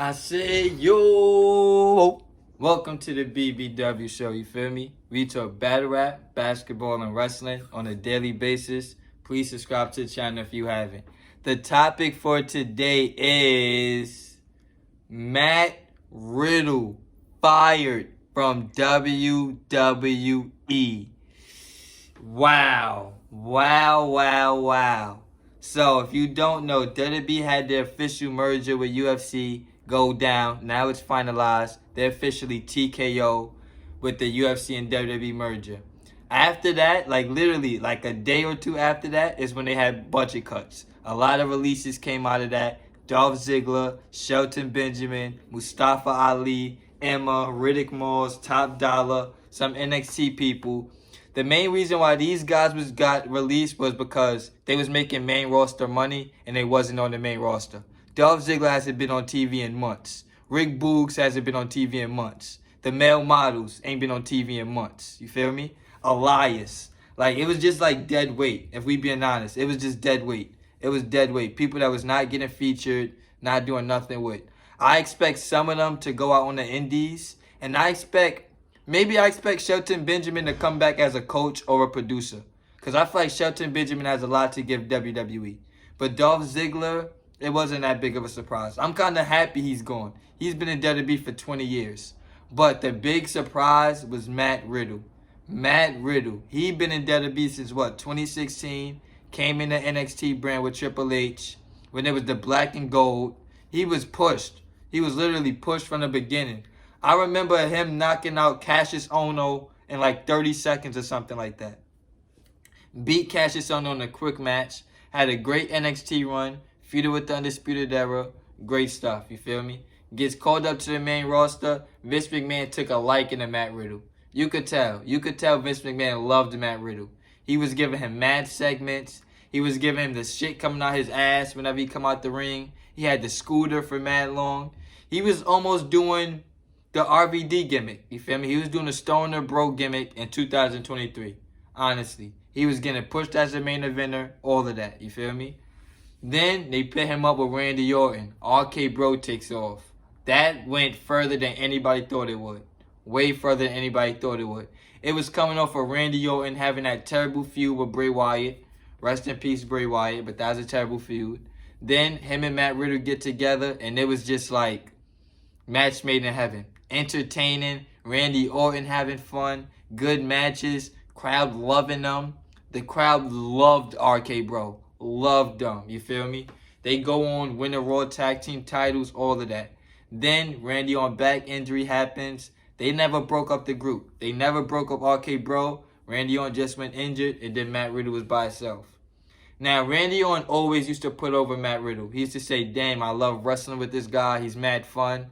I say, yo, welcome to the BBW show, you feel me? We talk battle rap, basketball, and wrestling on a daily basis. Please subscribe to the channel if you haven't. The topic for today is Matt Riddle fired from WWE. Wow. So, if you don't know, WWE had their official merger with UFC go down. Now it's finalized. They're officially TKO with the UFC and WWE merger. After that, like literally, like a day or two after that, is when they had budget cuts. A lot of releases came out of that. Dolph Ziggler, Shelton Benjamin, Mustafa Ali, Emma, Riddick Moss, Top Dollar, some NXT people. The main reason why these guys got released was because they was making main roster money and they wasn't on the main roster. Dolph Ziggler hasn't been on TV in months. Rick Boogs hasn't been on TV in months. The male models ain't been on TV in months. You feel me? Elias. Like, it was just like dead weight, if we being honest. It was just dead weight. It was dead weight. People that was not getting featured, not doing nothing with. I expect some of them to go out on the indies, and I expect Shelton Benjamin to come back as a coach or a producer. Because I feel like Shelton Benjamin has a lot to give WWE. But Dolph Ziggler, it wasn't that big of a surprise. I'm kind of happy he's gone. He's been in WWE for 20 years. But the big surprise was Matt Riddle. Matt Riddle. He been in WWE since 2016. Came in the NXT brand with Triple H. When it was the black and gold. He was pushed. He was literally pushed from the beginning. I remember him knocking out Cassius Ohno in like 30 seconds or something like that. Beat Cassius Ohno in a quick match. Had a great NXT run. Feuded with the Undisputed Era. Great stuff, you feel me? Gets called up to the main roster. Vince McMahon took a liking to Matt Riddle. You could tell Vince McMahon loved Matt Riddle. He was giving him mad segments. He was giving him the shit coming out his ass whenever he come out the ring. He had the scooter for mad long. He was almost doing the RVD gimmick, you feel me? He was doing the Stoner Bro gimmick in 2023, honestly. He was getting pushed as the main eventer, all of that, you feel me? Then they put him up with Randy Orton. RK Bro takes off. That went further than anybody thought it would. Way further than anybody thought it would. It was coming off of Randy Orton having that terrible feud with Bray Wyatt. Rest in peace, Bray Wyatt, but that was a terrible feud. Then him and Matt Riddle get together, and it was just like match made in heaven. Entertaining, Randy Orton having fun, good matches, crowd loving them. The crowd loved RK Bro, loved them, you feel me? They go on, win the Raw Tag Team titles, all of that. Then Randy on back injury happens. They never broke up the group. They never broke up RK Bro. Randy Orton just went injured, and then Matt Riddle was by himself. Now, Randy Orton always used to put over Matt Riddle. He used to say, damn, I love wrestling with this guy. He's mad fun.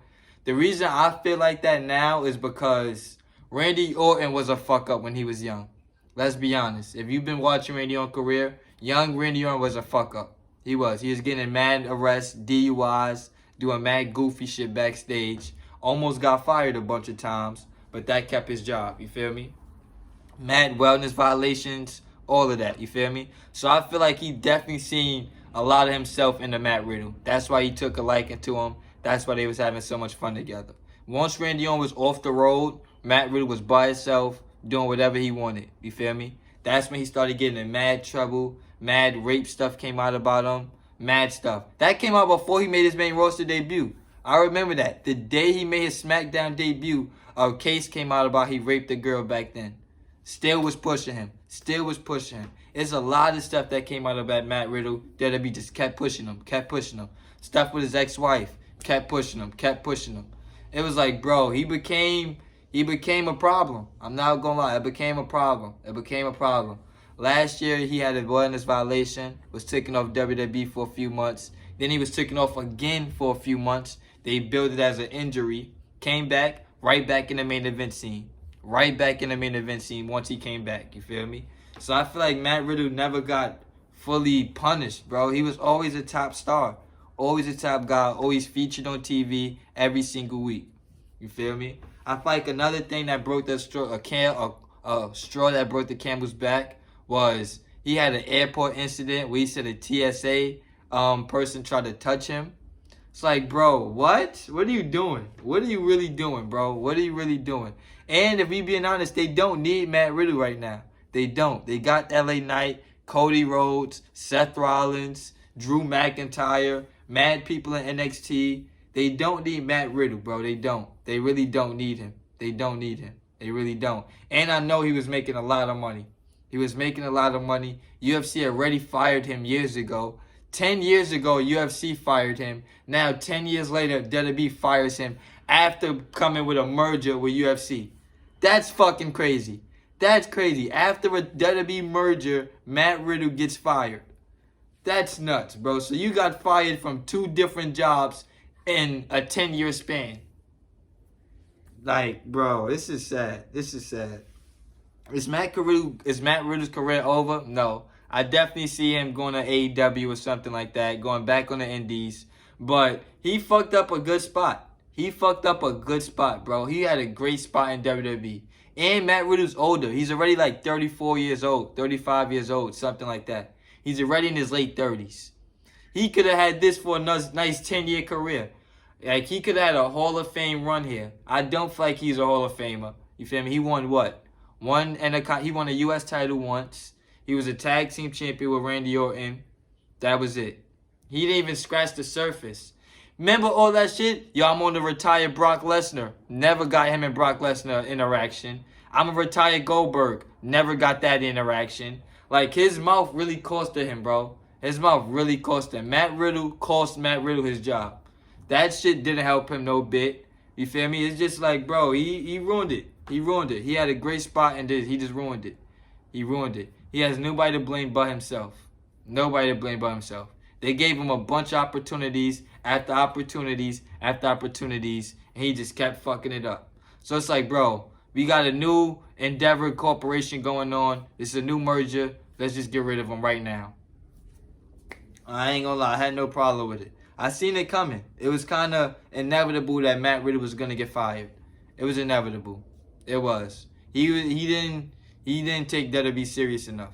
The reason I feel like that now is because Randy Orton was a fuck up when he was young. Let's be honest. If you've been watching Randy Orton's career, young Randy Orton was a fuck up. He was. He was getting mad arrests, DUIs, doing mad goofy shit backstage. Almost got fired a bunch of times, but that kept his job. You feel me? Mad wellness violations, all of that. You feel me? So I feel like he definitely seen a lot of himself in the Matt Riddle. That's why he took a liking to him. That's why they was having so much fun together. Once Randy Orton was off the road, Matt Riddle was by himself, doing whatever he wanted. You feel me? That's when he started getting in mad trouble. Mad rape stuff came out about him. Mad stuff. That came out before he made his main roster debut. I remember that. The day he made his SmackDown debut, a case came out about he raped a girl back then. Still was pushing him. It's a lot of stuff that came out about Matt Riddle. WWE just kept pushing him. Stuff with his ex-wife. Kept pushing him. It was like, bro, he became a problem. I'm not gonna lie, it became a problem. Last year, he had a wellness violation, was taken off WWE for a few months. Then he was taken off again for a few months. They billed it as an injury. Came back, right back in the main event scene. Once he came back, you feel me? So I feel like Matt Riddle never got fully punished, bro. He was always a top star. Always a top guy, always featured on TV every single week. You feel me? I feel like another thing that broke the straw, a straw that broke the camel's back was he had an airport incident where he said a TSA person tried to touch him. It's like, bro, what? What are you doing? What are you really doing, bro? What are you really doing? And if we being honest, they don't need Matt Riddle right now. They don't. They got LA Knight, Cody Rhodes, Seth Rollins, Drew McIntyre, mad people in NXT. They don't need Matt Riddle, bro. They don't. They really don't need him. They don't need him. They really don't. And I know he was making a lot of money. He was making a lot of money. UFC already fired him years ago. 10 years ago, UFC fired him. Now, 10 years later, WWE fires him after coming with a merger with UFC. That's fucking crazy. That's crazy. After a WWE merger, Matt Riddle gets fired. That's nuts, bro. So you got fired from 2 different jobs in a 10-year span. Like, bro, this is sad. This is sad. Is Matt Riddle's career over? No. I definitely see him going to AEW or something like that, going back on the indies. But he fucked up a good spot. He fucked up a good spot, bro. He had a great spot in WWE. And Matt Riddle's older. He's already like 34 years old, 35 years old, something like that. He's already in his late 30s. He could have had this for a nice 10-year career. Like, he could have had a Hall of Fame run here. I don't feel like he's a Hall of Famer. You feel me? He won what? He won a U.S. title once. He was a tag team champion with Randy Orton. That was it. He didn't even scratch the surface. Remember all that shit? Yo, I'm on the retired Brock Lesnar. Never got him and Brock Lesnar interaction. I'm a retired Goldberg. Never got that interaction. Like, his mouth really costed him, bro. His mouth really cost him. Matt Riddle cost Matt Riddle his job. That shit didn't help him no bit. You feel me? It's just like, bro, he ruined it. He ruined it. He had a great spot and he just ruined it. He ruined it. He has nobody to blame but himself. Nobody to blame but himself. They gave him a bunch of opportunities after opportunities after opportunities, and he just kept fucking it up. So it's like, bro, we got a new Endeavor Corporation going on. It's a new merger. Let's just get rid of him right now. I ain't gonna lie. I had no problem with it. I seen it coming. It was kind of inevitable that Matt Riddle was gonna get fired. It was inevitable. It was. He didn't take WWE serious enough.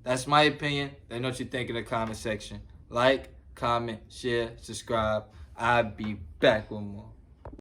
That's my opinion. Let me know what you think in the comment section. Like, comment, share, subscribe. I'll be back with more.